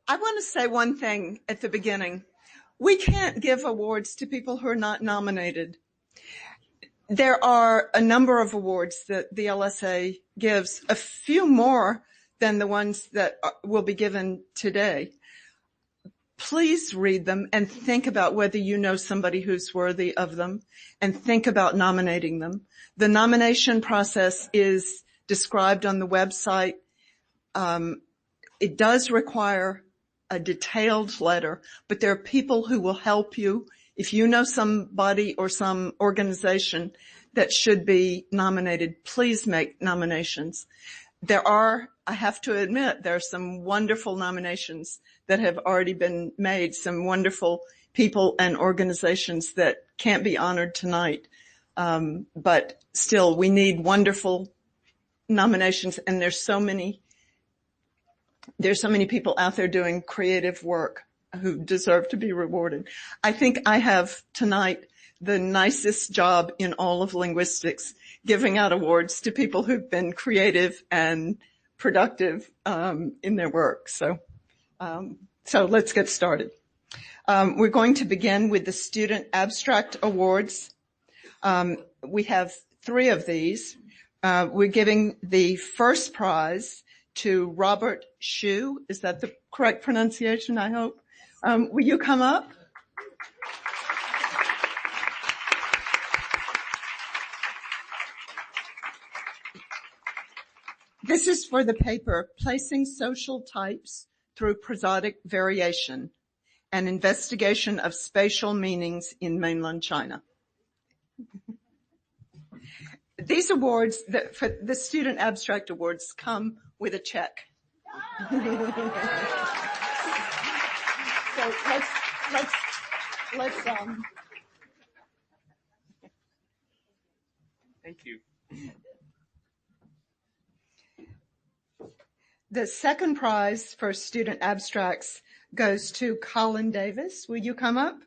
I want to say one thing at the beginning. We can't give awards to people who are not nominated. There are a number of awards that the LSA gives, a few more than the ones that will be given today. Please read them and think about whether you know somebody who's worthy of them, and think about nominating them. The nomination process is described on the website. It does require a detailed letter, but there are people who will help you. If you know somebody or some organization that should be nominated, please make nominations. I have to admit, there are some wonderful nominations that have already been made, some wonderful people and organizations that can't be honored tonight. But still, we need wonderful nominations, and there's so many people out there doing creative work who deserve to be rewarded. I think I have tonight the nicest job in all of linguistics, giving out awards to people who've been creative and productive in their work. So let's get started. We're going to begin with the Student Abstract Awards. We have 3 of these. We're giving the first prize to Robert Shu. Is that the correct pronunciation, I hope? Will you come up? This is for the paper, Placing Social Types Through Prosodic Variation, an investigation of spatial meanings in mainland China. These awards, for the Student Abstract Awards, come with a check. So let's Thank you. The second prize for student abstracts goes to Colin Davis. Will you come up?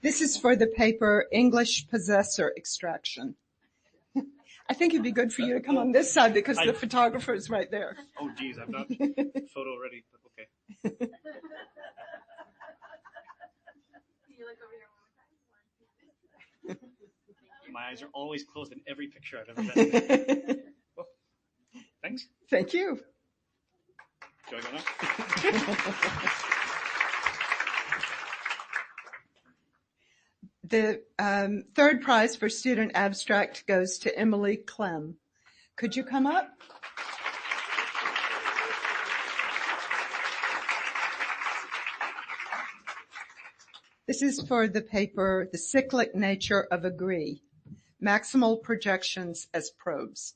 This is for the paper English Possessor Extraction. I think it'd be good for you to come on this side because the photographer is right there. Oh, geez, I'm not photo ready, but okay. My eyes are always closed in every picture I've ever been in. Well, thanks. Thank you. Do I go now? The third prize for student abstract goes to Emily Clem. Could you come up? This is for the paper, The Cyclic Nature of Agree, Maximal Projections as Probes.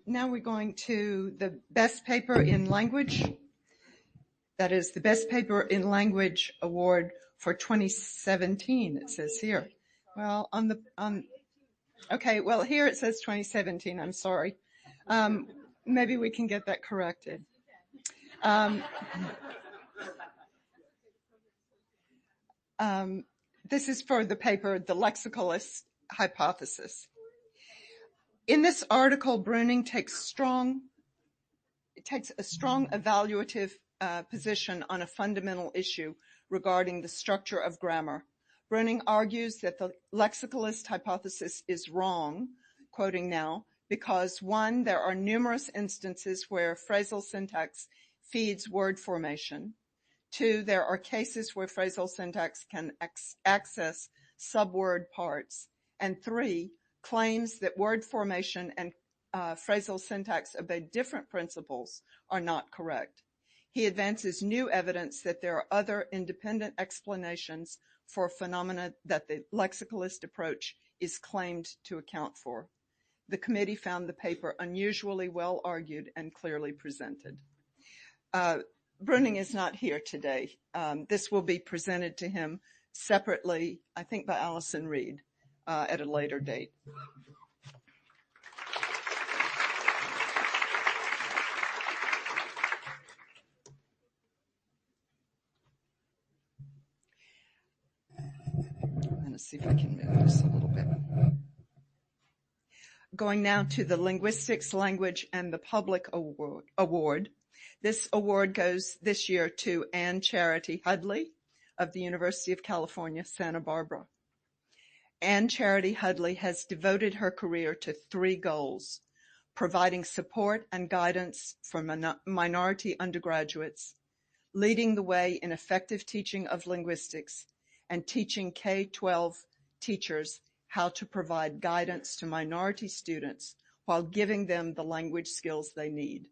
Now we're going to the Best Paper in Language. That is the Best Paper in Language Award for 2017, it says here. Well, okay, well, here it says 2017, I'm sorry. Maybe we can get that corrected. This is for the paper, The Lexical Hypothesis. In this article, Bruning takes a strong evaluative position on a fundamental issue regarding the structure of grammar. Bruning argues that the lexicalist hypothesis is wrong, quoting now, because 1, there are numerous instances where phrasal syntax feeds word formation. 2, there are cases where phrasal syntax can access subword parts. And 3, claims that word formation and phrasal syntax obey different principles are not correct. He advances new evidence that there are other independent explanations for phenomena that the lexicalist approach is claimed to account for. The committee found the paper unusually well argued and clearly presented. Bruning is not here today. This will be presented to him separately, I think by Allison Reed, at a later date. to see if I can move this a little bit. Going now to the Linguistics, Language, and the Public Award. This award goes this year to Ann Charity Hudley of the University of California, Santa Barbara. Ann Charity Hudley has devoted her career to 3 goals: providing support and guidance for minority undergraduates, leading the way in effective teaching of linguistics, and teaching K-12 teachers how to provide guidance to minority students while giving them the language skills they need.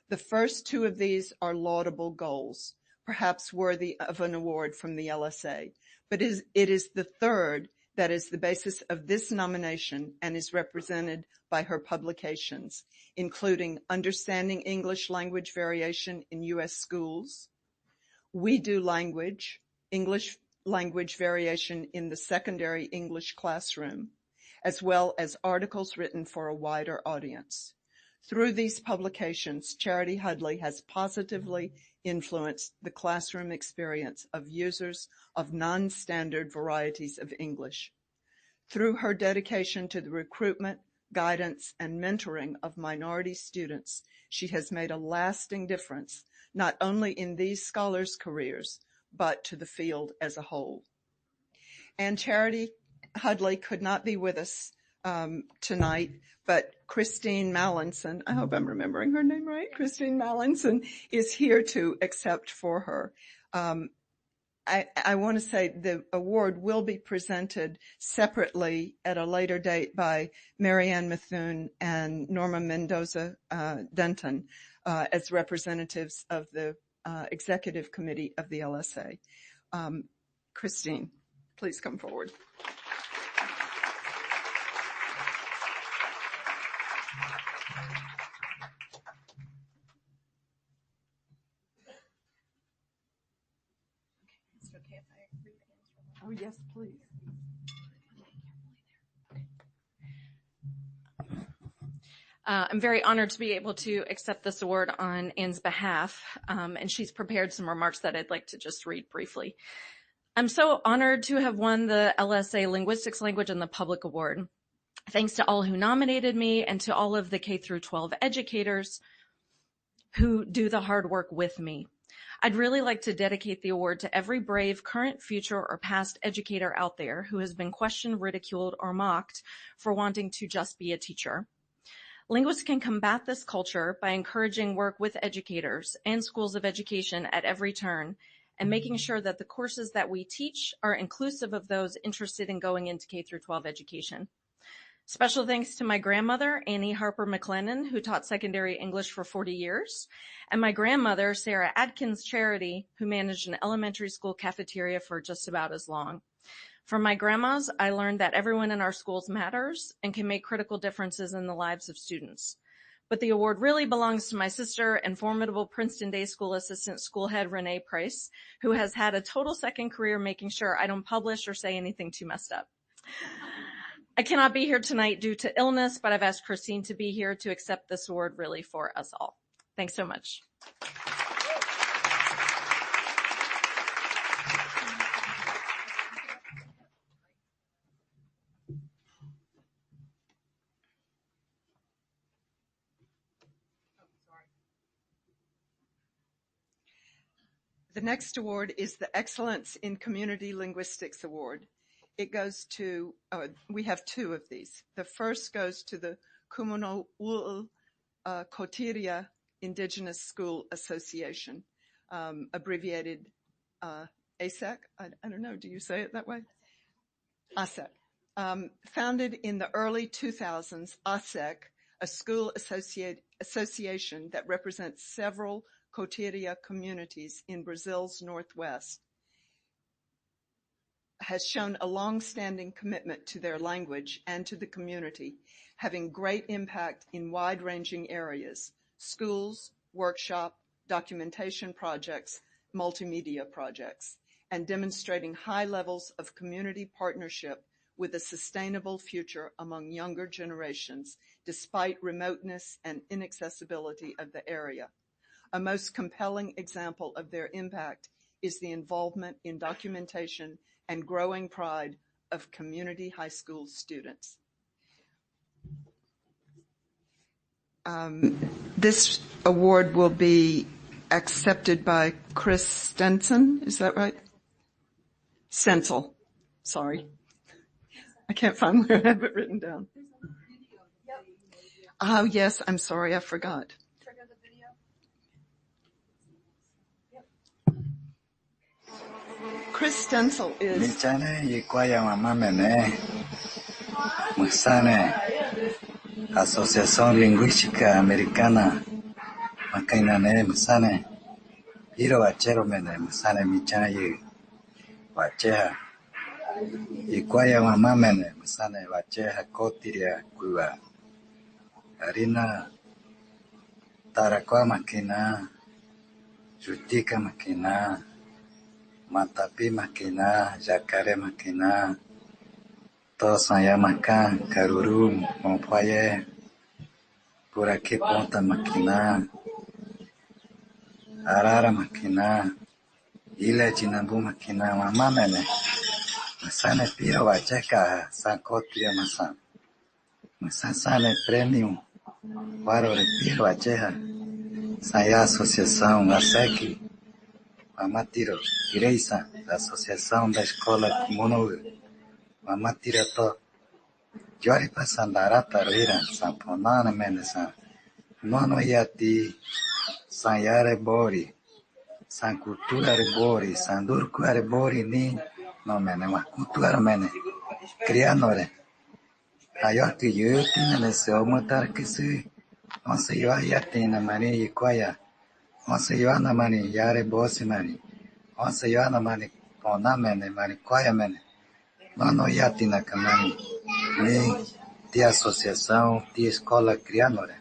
The first 2 of these are laudable goals, perhaps worthy of an award from the LSA, but it is the third that is the basis of this nomination and is represented by her publications, including Understanding English Language Variation in U.S. Schools, We Do Language, English Language Variation in the Secondary English Classroom, as well as articles written for a wider audience. Through these publications, Charity Hudley has positively influenced the classroom experience of users of non-standard varieties of English. Through her dedication to the recruitment, guidance, and mentoring of minority students, she has made a lasting difference, not only in these scholars' careers, but to the field as a whole. And Charity Hudley could not be with us tonight, but Christine Mallinson, I hope I'm remembering her name right, Christine Mallinson is here to accept for her. I want to say the award will be presented separately at a later date by Marianne Methuen and Norma Mendoza Denton as representatives of the Executive Committee of the LSA. Christine, please come forward. Oh, yes, please. I'm very honored to be able to accept this award on Ann's behalf, and she's prepared some remarks that I'd like to just read briefly. I'm so honored to have won the LSA Linguistics, Language, and the Public Award. Thanks to all who nominated me and to all of the K-12 educators who do the hard work with me. I'd really like to dedicate the award to every brave current, future, or past educator out there who has been questioned, ridiculed, or mocked for wanting to just be a teacher. Linguists can combat this culture by encouraging work with educators and schools of education at every turn and making sure that the courses that we teach are inclusive of those interested in going into K-12 education. Special thanks to my grandmother, Annie Harper McLennan, who taught secondary English for 40 years, and my grandmother, Sarah Adkins Charity, who managed an elementary school cafeteria for just about as long. From my grandmas, I learned that everyone in our schools matters and can make critical differences in the lives of students. But the award really belongs to my sister and formidable Princeton Day School assistant school head Renee Price, who has had a total second career making sure I don't publish or say anything too messed up. I cannot be here tonight due to illness, but I've asked Christine to be here to accept this award really for us all. Thanks so much. The next award is the Excellence in Community Linguistics Award. It goes to, we have 2 of these. The first goes to the Kumunu'ul Kotiria Indigenous School Association, abbreviated ASEC. I don't know, do you say it that way? ASEC. Founded in the early 2000s, ASEC, a school association that represents several Kotiria communities in Brazil's northwest, has shown a long-standing commitment to their language and to the community, having great impact in wide-ranging areas: schools, workshop, documentation projects, multimedia projects, and demonstrating high levels of community partnership with a sustainable future among younger generations, despite remoteness and inaccessibility of the area. A most compelling example of their impact is the involvement in documentation and growing pride of community high school students. This award will be accepted by Chris Stenson. Is that right? Stencil. Sorry. I can't find where I have it written down. Oh, yes. I'm sorry. I forgot. Chris Stencil is... Michane yikwaya mamamene Musane Asociación Lingüística Americana Makainane Musane Hiro Achero Mene Musane Michane Wacheha yikwaya mamamene Musane Wacheha Kotiria Kuwa Arina Tarakwa Makina Jutika Makina Matapi Makina, Jacare Makina, Tosanya Macan, Caruru, Monpoyer, por aqui Ponta Makina, Arara Makina, Ilha de Nambu Makina, Mamamene, Masane Pira Wacheca, Sankotria Masan, Masane Premium, para o Pira Wacheca, Saya Associação, ASEC, Mamatiro, Ireisa, Associação da Escola Comum, Mamatira To, Jori Passandarata Rira, Samponana Menesa, Nono Yati, Sanyare Bori, San Cultura Rebori, Sandurku Rebori Ni, no mene, ma cultura mene, Crianore, Ayoki Yutin, Leseo Mutar Kisi, Onse Yoayatina Maria Ikoya, Onse Yoana Mani, Yare Bosi Mani, Onse Yoana Mani, Pona Mene, Mani Koya Mene, Nono Yatina Kamani, Ni, Tia Associação, Tia Escola Crianora,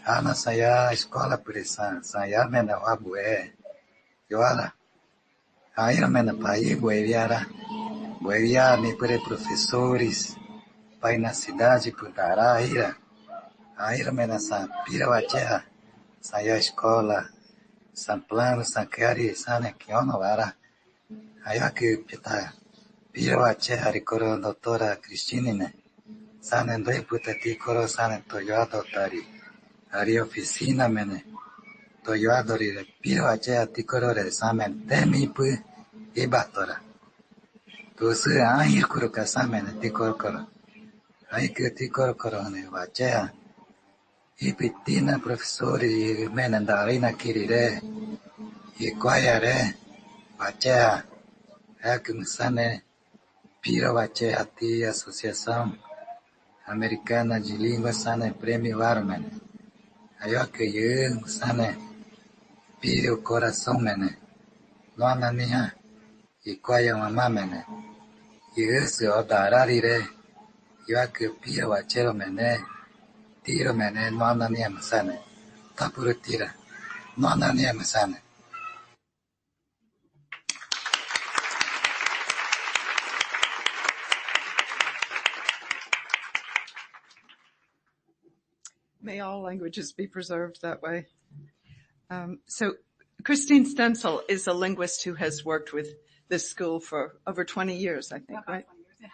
Ana Saya Escola Purisan, Saya Mena Wabué, Yoara, Aira Mena Pai, Bueviara, Buevia, me pure professores, Pai na cidade, Putará, Aira Mena Sa, Pira Wacheha, Saya Escola, San Plano, San Cari, San Ekiono, Vara, Ayaki Pita, Pira Wacheha, Ricoro, Doutora Cristinine, San André Putati, Coro, San Toyoado Tari, Ari Oficina Mene, Toyoado Rire, Pira Wacheha, Ticorore, Samen, Temipu, Ibatora. Tusu, Ahir Kuruka Samen, Ticorcoro, Aiku Ticorcoro, Wacheha, Ipitina professori menandarina kirire, Iguayare, Wacheha, Akumsane, Pira Wacheha Ti Associação Americana de Língua Sane Prêmio Armene, Ayoke Yu Sane, Pira o Coração Mene, Nona Niha, Iguaya Mamá Mene, Yusu Odararire, Yoke Pira Wachero Mene, Tira Mene, Nona Niha Masane, Tapuru Tira, Nona Niha Masane. May all languages be preserved that way. So Christine Stencil is a linguist who has worked with this school for over 20 years, I think, right? 20 years, yeah.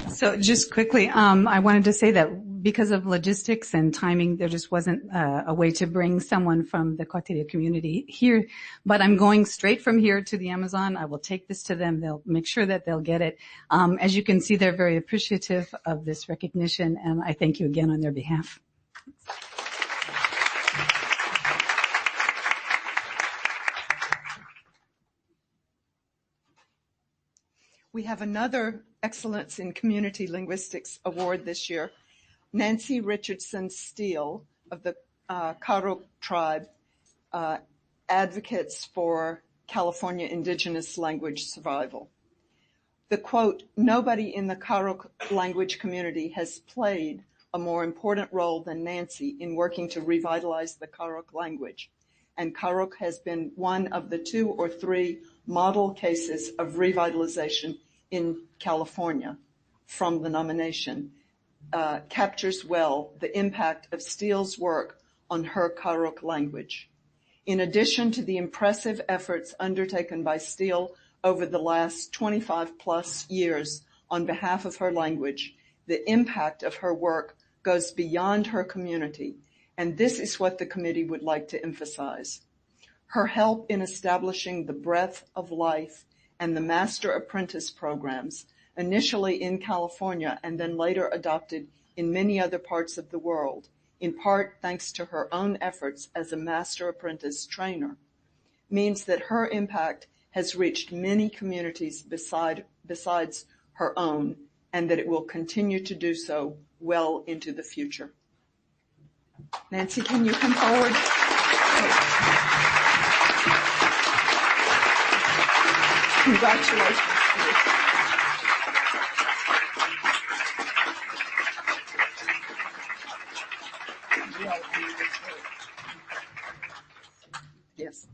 So just quickly, I wanted to say that because of logistics and timing, there just wasn't a way to bring someone from the Coteria community here. But I'm going straight from here to the Amazon. I will take this to them. They'll make sure that they'll get it. As you can see, they're very appreciative of this recognition, and I thank you again on their behalf. We have another Excellence in Community Linguistics award this year. Nancy Richardson Steele of the Karo tribe advocates for California Indigenous language survival. The quote, "Nobody in the Karo language community has played a more important role than Nancy in working to revitalize the Karo language. And Karo has been one of the 2 or 3 model cases of revitalization in California from the nomination." captures well the impact of Steele's work on her Karuk language. In addition to the impressive efforts undertaken by Steele over the last 25 plus years on behalf of her language, the impact of her work goes beyond her community, and this is what the committee would like to emphasize. Her help in establishing the Breath of Life and the Master Apprentice programs, initially in California and then later adopted in many other parts of the world, in part thanks to her own efforts as a Master Apprentice trainer, means that her impact has reached many communities besides her own, and that it will continue to do so well into the future. Nancy, can you come forward? Congratulations. Yes.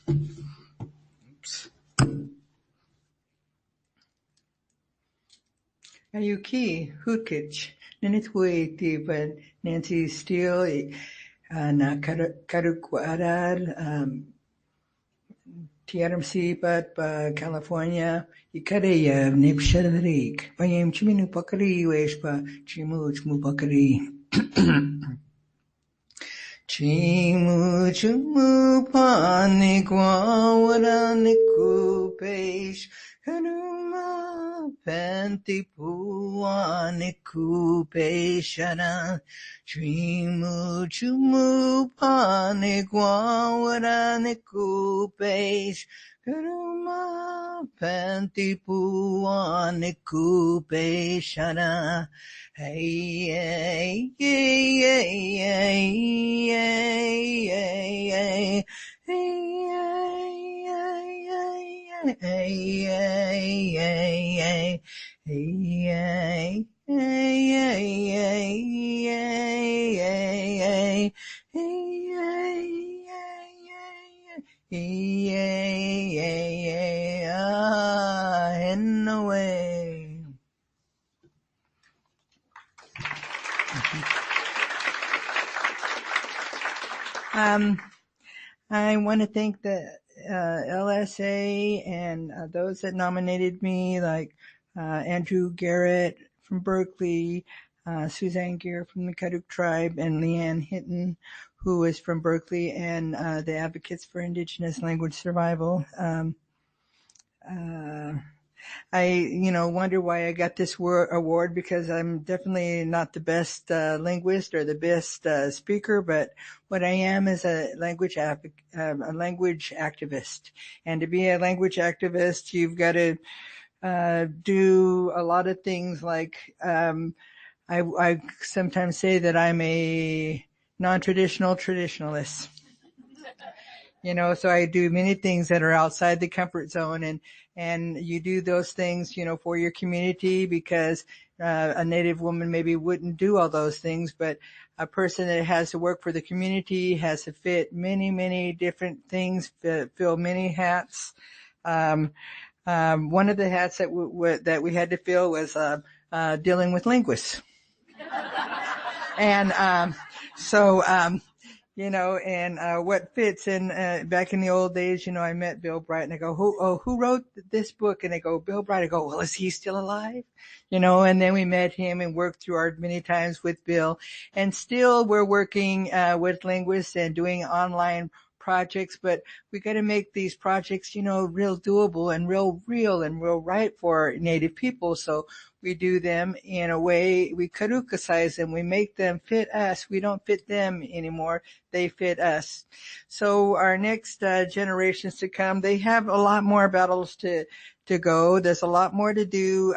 Oops. Ayuki, Hukic, Ninitwiti, but Nancy Steele, na Karuquadad, TRMC, but California, Ikadeya, Nipshadrik, Bayam Chiminu Bakari, Weshpa, Chimuch Mubakari. Chimu chumu panikwa waranikupesh Karuma pantipuwa nikupeshana Chimu chumu panikwa waranikupesh Karuma pantipuwa nikupeshana Hey, hey, hey, hey, hey, hey, I want to thank the LSA and those that nominated me, like Andrew Garrett from Berkeley, Suzanne Gear from the Karuk Tribe, and Leanne Hinton, who is from Berkeley, and the Advocates for Indigenous Language Survival. I, wonder why I got this award, because I'm definitely not the best linguist or the best speaker, but what I am is a language activist. And to be a language activist, you've got to do a lot of things. Like I sometimes say that I'm a non-traditional traditionalist. So I do many things that are outside the comfort zone, and you do those things, for your community, because a Native woman maybe wouldn't do all those things, but a person that has to work for the community has to fit many, many different things, fill many hats. One of the hats that we had to fill was dealing with linguists. And what fits in, back in the old days, I met Bill Bright, and I go, who wrote this book? And they go, Bill Bright. I go, well, is he still alive? And then we met him and worked through many times with Bill, and still we're working, with linguists and doing online projects, but we got to make these projects, real doable and real and real right for Native people. So we do them in a way, we Karukasize them, we make them fit us. We don't fit them anymore. They fit us. So our next generations to come, they have a lot more battles to go. There's a lot more to do,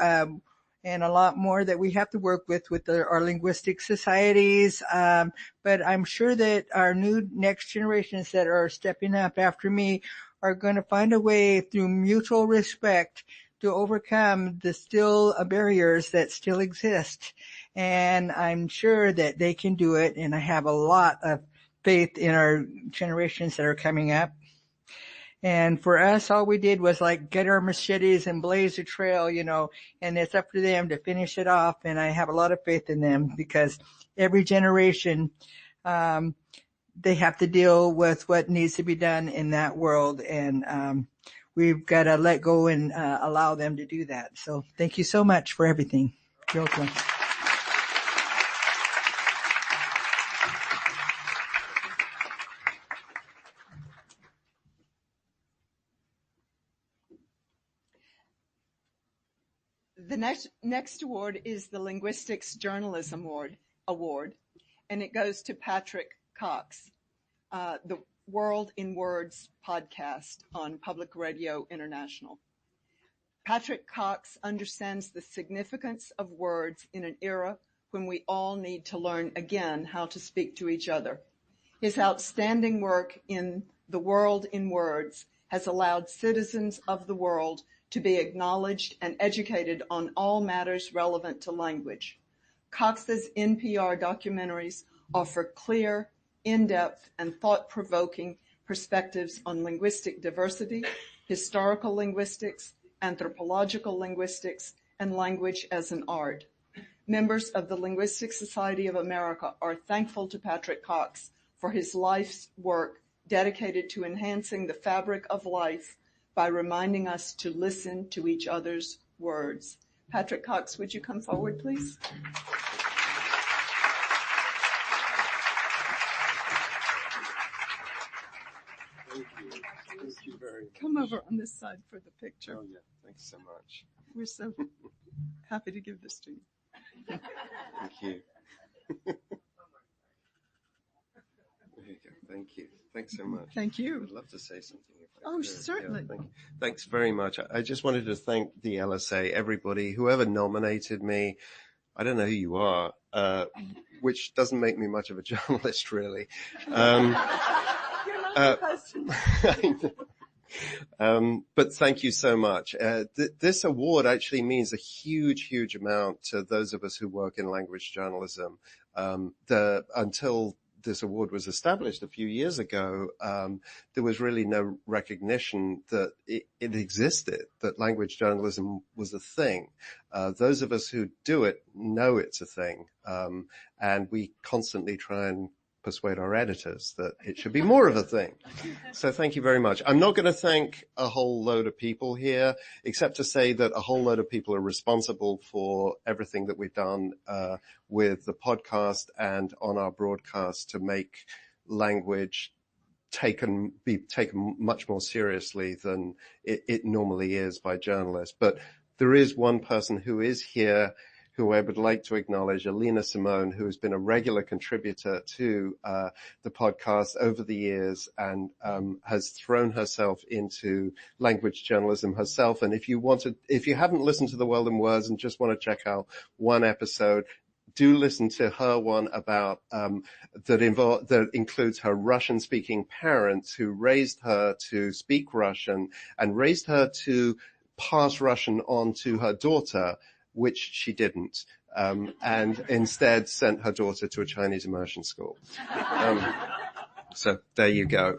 and a lot more that we have to work with our linguistic societies. But I'm sure that our next generations that are stepping up after me are going to find a way through mutual respect to overcome the still barriers that still exist. And I'm sure that they can do it. And I have a lot of faith in our generations that are coming up. And for us, all we did was like get our machetes and blaze a trail, you know, and it's up to them to finish it off. And I have a lot of faith in them because every generation, they have to deal with what needs to be done in that world. And, we've got to let go and, allow them to do that. So thank you so much for everything. You're welcome. The next award is the Linguistics Journalism Award, and it goes to Patrick Cox, the World in Words podcast on Public Radio International. Patrick Cox understands the significance of words in an era when we all need to learn again how to speak to each other. His outstanding work in the World in Words has allowed citizens of the world to be acknowledged and educated on all matters relevant to language. Cox's NPR documentaries offer clear, in-depth, and thought-provoking perspectives on linguistic diversity, historical linguistics, anthropological linguistics, and language as an art. Members of the Linguistic Society of America are thankful to Patrick Cox for his life's work dedicated to enhancing the fabric of life by reminding us to listen to each other's words. Patrick Cox, would you come forward, please? Thank you. Thank you very much. Come over on this side for the picture. Oh, yeah. Thanks so much. We're so happy to give this to you. Thank you. There you go. Thank you. Thanks so much. Thank you. I'd love to say something. If I Oh, could. certainly. Yeah, thanks very much. I just wanted to thank the LSA, everybody, whoever nominated me. I don't know who you are, which doesn't make me much of a journalist, really. You're not supposed to. But thank you so much. This award actually means a huge amount to those of us who work in language journalism. Until this award was established a few years ago, there was really no recognition that it existed, that language journalism was a thing. Those of us who do it know it's a thing, and we constantly try and persuade our editors that it should be more of a thing. So thank you very much. I'm not going to thank a whole load of people here, except to say that a whole load of people are responsible for everything that we've done with the podcast and on our broadcast to make language be taken much more seriously than it normally is by journalists. But there is one person who is here who I would like to acknowledge, Alina Simone, who has been a regular contributor to the podcast over the years and has thrown herself into language journalism herself. And if you haven't listened to The World in Words and just want to check out one episode, do listen to her one about that includes her Russian-speaking parents who raised her to speak Russian and raised her to pass Russian on to her daughter, which she didn't, and instead sent her daughter to a Chinese immersion school. So there you go.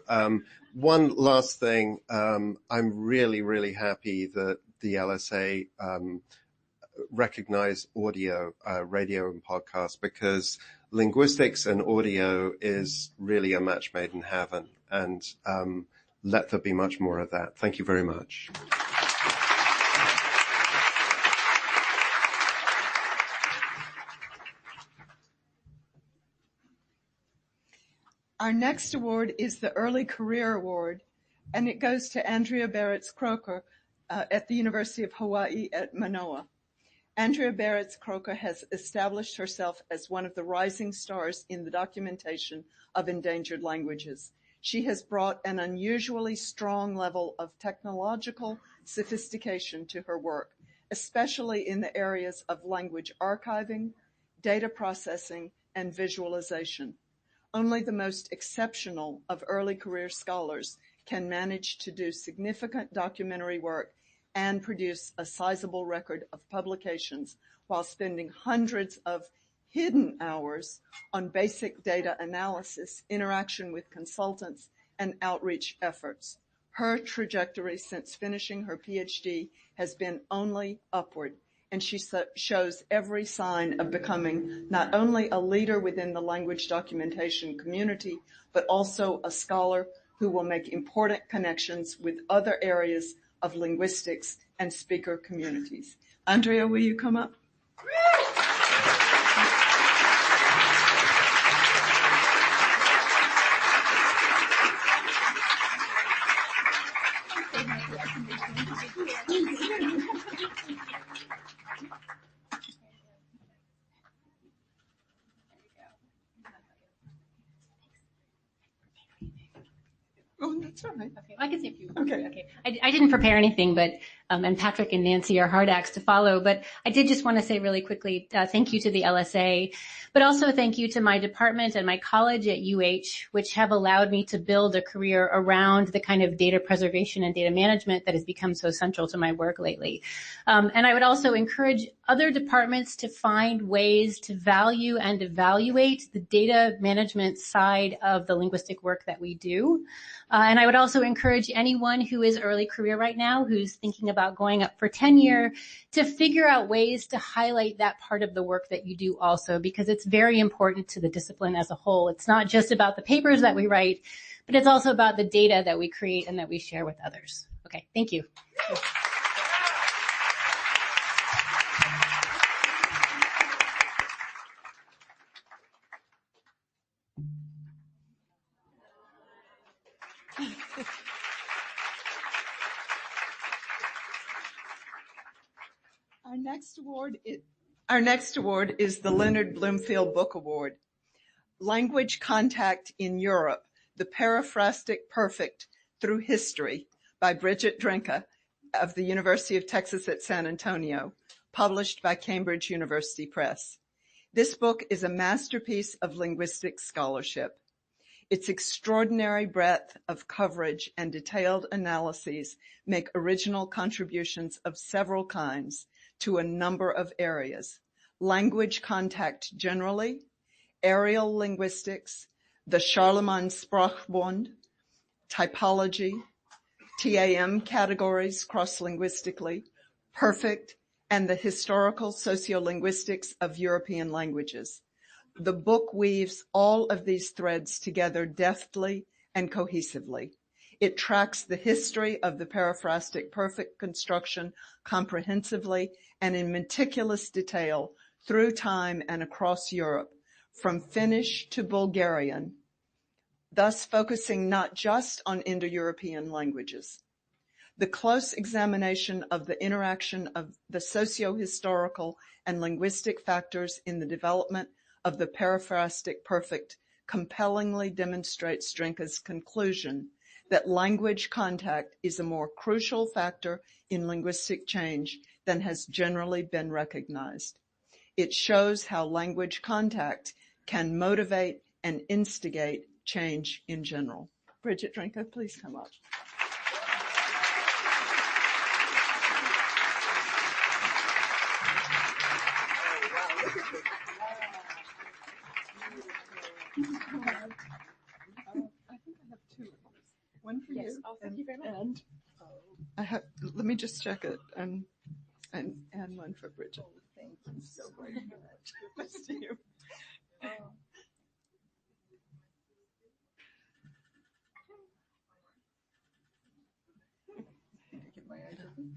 One last thing. I'm really happy that the LSA recognize audio, radio and podcasts, because linguistics and audio is really a match made in heaven. And let there be much more of that. Thank you very much. Our next award is the Early Career Award, and it goes to Andrea Barrett's Croaker at the University of Hawaii at Manoa. Andrea Barrett's Croaker has established herself as one of the rising stars in the documentation of endangered languages. She has brought an unusually strong level of technological sophistication to her work, especially in the areas of language archiving, data processing, and visualization. Only the most exceptional of early career scholars can manage to do significant documentary work and produce a sizable record of publications while spending hundreds of hidden hours on basic data analysis, interaction with consultants, and outreach efforts. Her trajectory since finishing her PhD has been only upward, and she shows every sign of becoming not only a leader within the language documentation community, but also a scholar who will make important connections with other areas of linguistics and speaker communities. Andrea, will you come up? Oh, that's all right. Okay, I can say a few. Okay. I didn't prepare anything, but and Patrick and Nancy are hard acts to follow. But I did just want to say really quickly, thank you to the LSA, but also thank you to my department and my college at UH, which have allowed me to build a career around the kind of data preservation and data management that has become so central to my work lately. And I would also encourage other departments to find ways to value and evaluate the data management side of the linguistic work that we do. And I would also encourage anyone who is early career right now, who's thinking about going up for tenure, to figure out ways to highlight that part of the work that you do also, because it's very important to the discipline as a whole. It's not just about the papers that we write, but it's also about the data that we create and that we share with others. Okay, thank you. Our next award is the Leonard Bloomfield Book Award. Language Contact in Europe, The Paraphrastic Perfect Through History by Bridget Drinka of the University of Texas at San Antonio, published by Cambridge University Press. This book is a masterpiece of linguistic scholarship. Its extraordinary breadth of coverage and detailed analyses make original contributions of several kinds to a number of areas: language contact generally, areal linguistics, the Charlemagne Sprachbund, typology, TAM categories cross-linguistically, perfect, and the historical sociolinguistics of European languages. The book weaves all of these threads together deftly and cohesively. It tracks the history of the paraphrastic perfect construction comprehensively and in meticulous detail through time and across Europe, from Finnish to Bulgarian, thus focusing not just on Indo-European languages. The close examination of the interaction of the socio-historical and linguistic factors in the development of the paraphrastic perfect compellingly demonstrates Drinka's conclusion that language contact is a more crucial factor in linguistic change than has generally been recognized. It shows how language contact can motivate and instigate change in general. Bridget Drinka, please come up. I think I have two of those. One for you. Oh, thank you very much. And I have. Let me just check it. And one for Bridget. Oh, thank you so very much. Nice to you.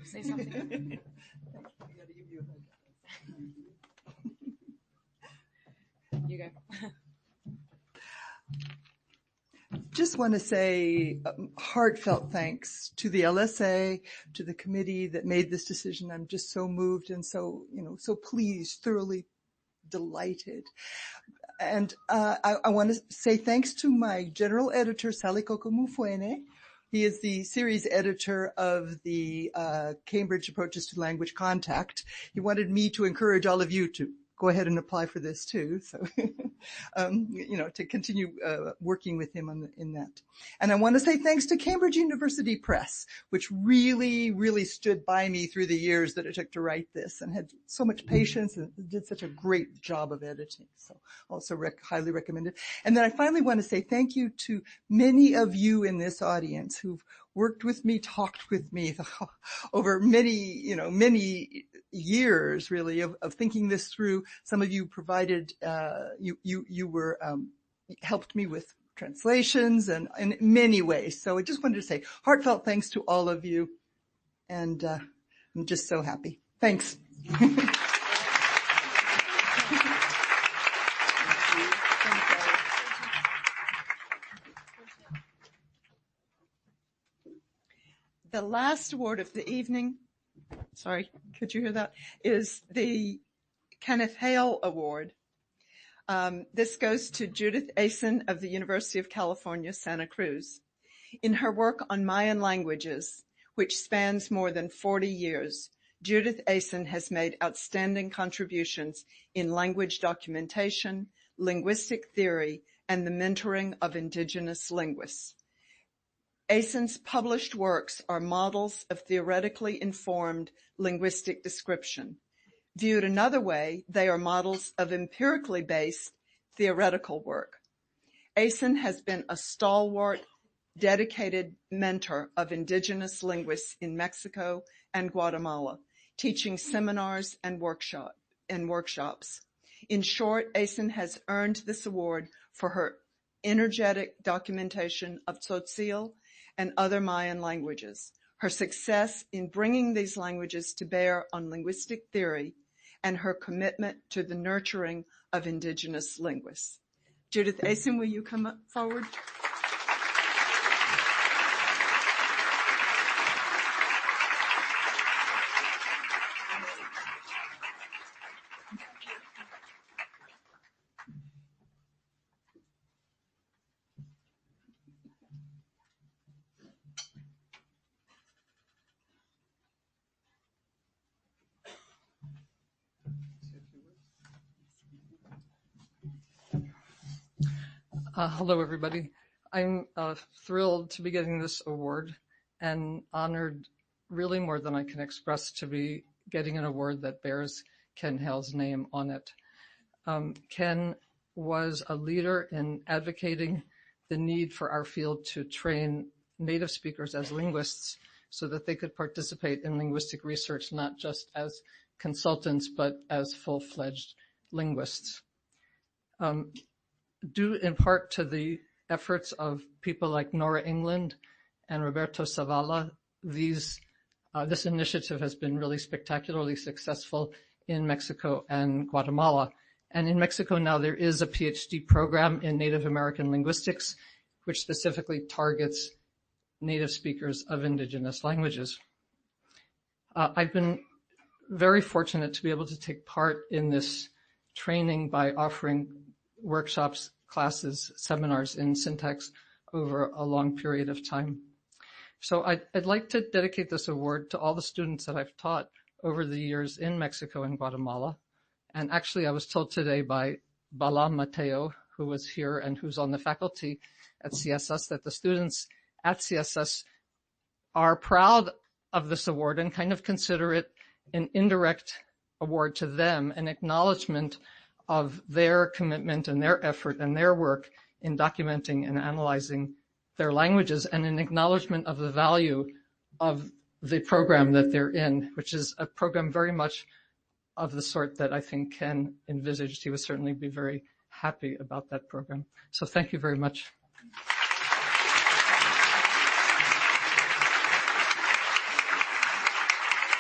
Say something. You go. Just want to say heartfelt thanks to the LSA, to the committee that made this decision. I'm just so moved and so pleased, thoroughly delighted. And I want to say thanks to my general editor, Sally Kokomufuene. He is the series editor of the Cambridge Approaches to Language Contact. He wanted me to encourage all of you to go ahead and apply for this too. So, to continue working with him in that. And I want to say thanks to Cambridge University Press, which really, really stood by me through the years that it took to write this and had so much patience and did such a great job of editing. So also highly recommended. And then I finally want to say thank you to many of you in this audience who've worked with me, talked with me over many years really of thinking this through. Some of you provided, you were, helped me with translations and in many ways. So I just wanted to say heartfelt thanks to all of you. And, I'm just so happy. Thanks. The last award of the evening, sorry, could you hear that, is the Kenneth Hale Award. This goes to Judith Asen of the University of California, Santa Cruz. In her work on Mayan languages, which spans more than 40 years, Judith Asen has made outstanding contributions in language documentation, linguistic theory, and the mentoring of Indigenous linguists. Asen's published works are models of theoretically informed linguistic description. Viewed another way, they are models of empirically based theoretical work. Asen has been a stalwart, dedicated mentor of Indigenous linguists in Mexico and Guatemala, teaching seminars and workshops. In short, Asen has earned this award for her energetic documentation of Tzotzil and other Mayan languages, her success in bringing these languages to bear on linguistic theory, and her commitment to the nurturing of Indigenous linguists. Judith Asen, will you come up forward? Hello, everybody. I'm thrilled to be getting this award and honored really more than I can express to be getting an award that bears Ken Hale's name on it. Ken was a leader in advocating the need for our field to train native speakers as linguists so that they could participate in linguistic research, not just as consultants, but as full-fledged linguists. Due in part to the efforts of people like Nora England and Roberto Zavala, this initiative has been really spectacularly successful in Mexico and Guatemala. And in Mexico now there is a PhD program in Native American linguistics, which specifically targets native speakers of indigenous languages. I've been very fortunate to be able to take part in this training by offering workshops, classes, seminars in syntax over a long period of time. So I'd like to dedicate this award to all the students that I've taught over the years in Mexico and Guatemala. And actually, I was told today by Bala Mateo, who was here and who's on the faculty at CSS, that the students at CSS are proud of this award and kind of consider it an indirect award to them, an acknowledgement of their commitment and their effort and their work in documenting and analyzing their languages, and an acknowledgement of the value of the program that they're in, which is a program very much of the sort that I think Ken envisaged. He would certainly be very happy about that program. So thank you very much.